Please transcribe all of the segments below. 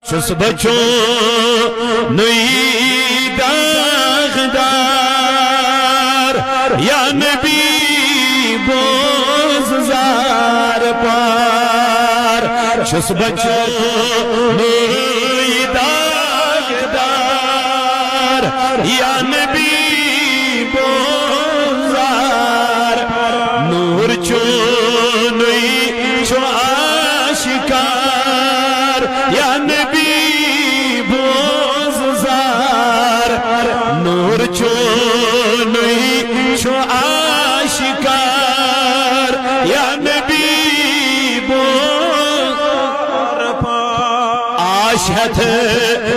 چھس بچوں نئی داغدار یا نبی بوززار پار چھس بچوں نئی داغدار یا نبی بوززار نور چونئی چو آشکار یا نبی بوززار نور چونئی چو آشکار یا نبی بوززار آشہت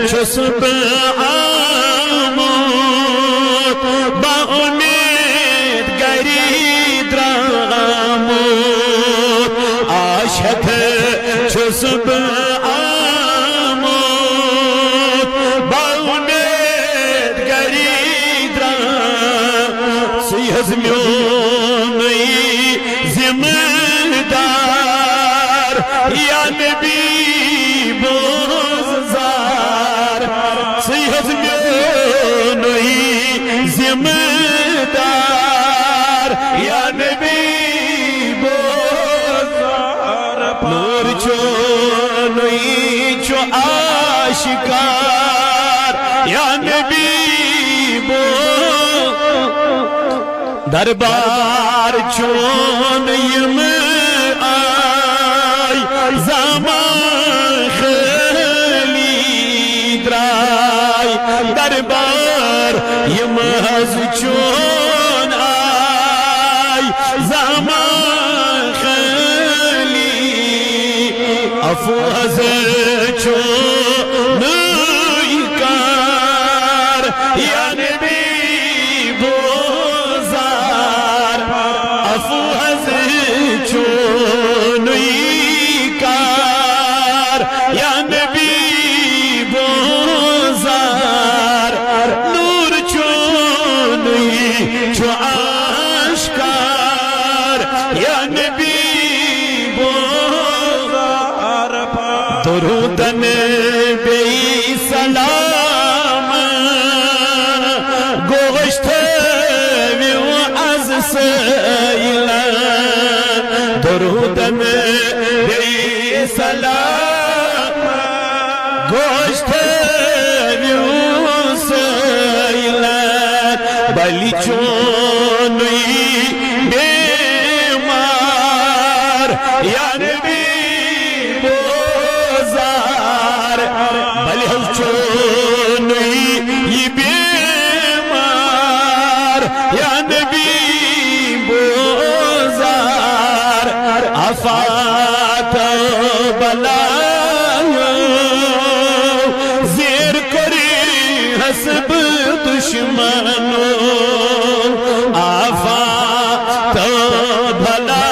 چھس بعاموت با امید گری دراموت آشہت چھس بعاموت با امید گری دراموت سیحز میونی زمدار یا نبی بوززار سیحز میونی زمدار یا نبی بوززار نور چونئی چو آشکار یا نبی بوززار دربار چونیم آئی زمان خیلی درائی دربار یمز چون آئی زمان خیلی افوز چون کار یا نبی بوززار افوز چونئی کار یا نبی بوززار نور چونئی چو آشکار یا نبی بوززار درودن بی سلام گوشت ویو از سیلان درودن بی سلام گوشت ویو سیلان بلی چونئی بیمار یا نبی بوززار بلی ہل چونئی بیمار یا نبی بوززار آفات بلا زیر کری حسب دشمنو آفات بلا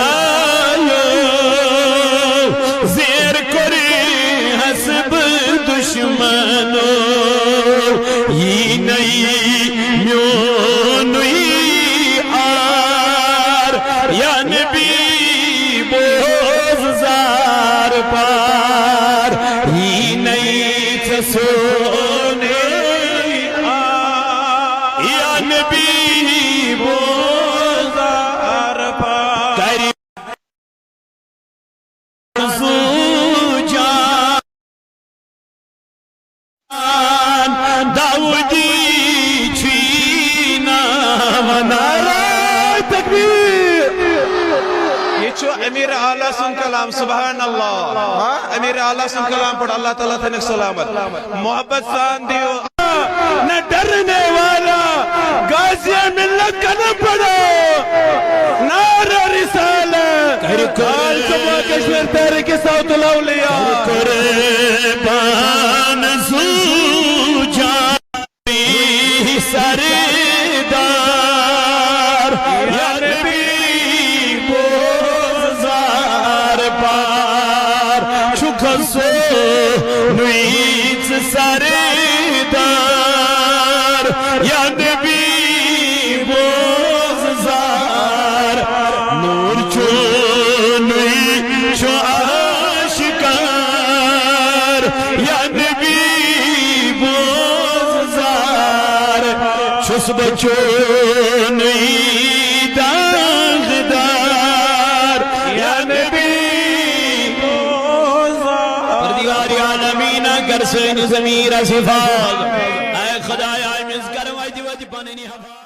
زیر کری حسب دشمنو یہ نئی میونئی آر یا نبی بوززار پار یہ نئی چسونے آر یا نبی بوززار پار کری داودی چینا ونارا تکبیر یہ چھو امیر اعلیٰ سن کلام سبحان اللہ امیر اعلیٰ سن کلام پڑھ اللہ تعالیٰ تنک سلامت محبت سان دیو نہ ڈرنے والا غازی ملت کا نہ پڑھو نعرہ رسالت آل سبا کشمیر تحریک صوت الاولیاء قربان زوجانی سردار یا نبی بوززار پار چکسو نویت سردار یا نبی بوززار نور چونئی چو آشکار اس بچوں نہیں داغدار یا نبی پردگار عالمین کر سے ضمیر صفات اے خدایا مز کر وجہ پننی حفاظت